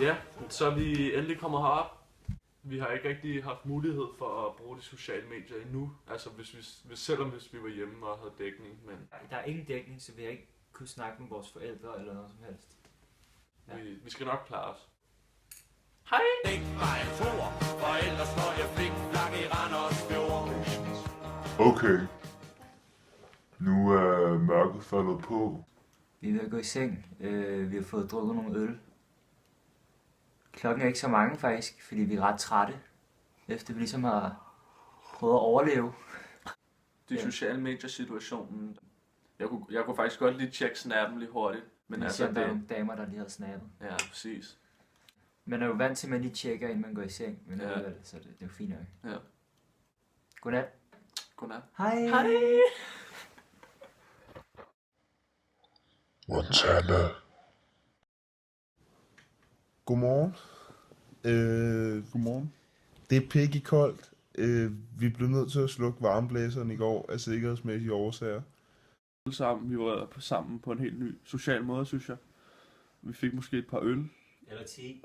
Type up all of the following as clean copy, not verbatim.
Ja, så er vi endelig kommet herop. Vi har ikke rigtig haft mulighed for at bruge de sociale medier endnu. Altså selvom vi var hjemme og havde dækning, men Der er ingen dækning, så vi har ikke kunne snakke med vores forældre eller noget som helst. ja. vi skal nok klare os. Hej! Læg mig en tur, for ellers når jeg fik flak i Randers Fjord. Okay. Nu er mørket faldet på. Vi er ved at gå i seng. Vi har fået drukket nogle øl. Klokken er ikke så mange faktisk, fordi vi er ret trætte. Efter vi ligesom har prøvet at overleve. Det er sociale medier situationen. Jeg kunne faktisk godt lige tjekke snappen lige hurtigt. Men Vi altså ser, der er nogle damer, der lige har snappet. Ja, præcis. Man er jo vant til, at man lige tjekker, inden man går i seng. Men Ja. alligevel, så det er jo fint nok. Ja. Godnat. Godnat. Hej. Hej. Montana. Godmorgen. Godmorgen. Det er pikke koldt. Vi blev nødt til at slukke varmeblæseren i går af sikkerhedsmæssige årsager. Alle sammen, vi var sammen på en helt ny social måde, synes jeg. Vi fik måske et par øl. Eller 10.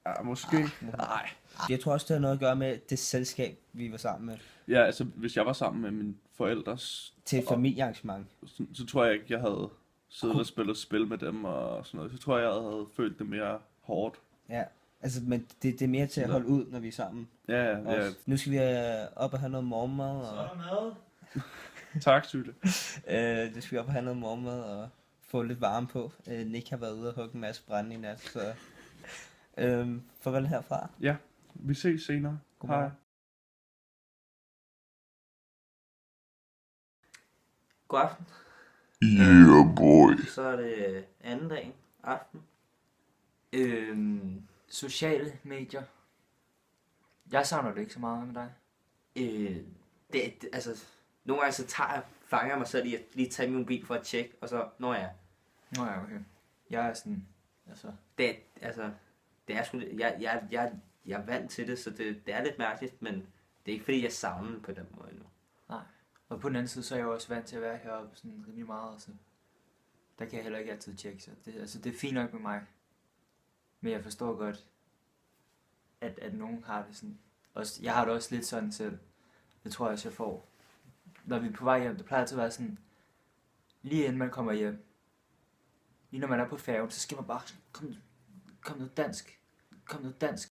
Ja, måske. Nej. Jeg tror også, det har noget at gøre med det selskab, vi var sammen med. Ja, altså, hvis jeg var sammen med mine forældres... Til et familiearrangement. Så tror jeg ikke, jeg havde siddet og spillet spil med dem og sådan noget. Så tror jeg havde følt det mere hårdt. Ja, altså, men det er mere til at holde ud, når vi er sammen. Ja. Nu skal vi op og have noget morgenmad. Og, Så er der mad. Tak, Sytte. det skal vi op og have noget morgenmad og få lidt varme på. Nick har været ude og hugge en masse brænde i nat, så... farvel herfra. Ja, vi ses senere. Godmorgen. Hej. God aften. Yeah, boy. Så er det anden dagen, aften. Sociale medier. Jeg savner det ikke så meget med dig. Altså, nogle gange så fanger jeg mig selv i at lige tage min mobil for at tjekke, og så når jeg... Nå ja, okay. Jeg er sådan, altså... Det er sgu... Jeg er vant til det, så det er lidt mærkeligt, men det er ikke fordi, jeg savner det på den måde nu. Nej. Og på den anden side, så er jeg jo også vant til at være heroppe sådan rimelig meget, så... Der kan jeg heller ikke altid tjekke, så det er fint nok med mig. Men jeg forstår godt, at nogen har det sådan... Også, jeg har det også lidt sådan selv. Det tror jeg også, jeg får. Når vi er på vej hjem, det plejer altid at være sådan... Lige inden man kommer hjem, lige når man er på færgen, så skal man bare... Kom noget dansk.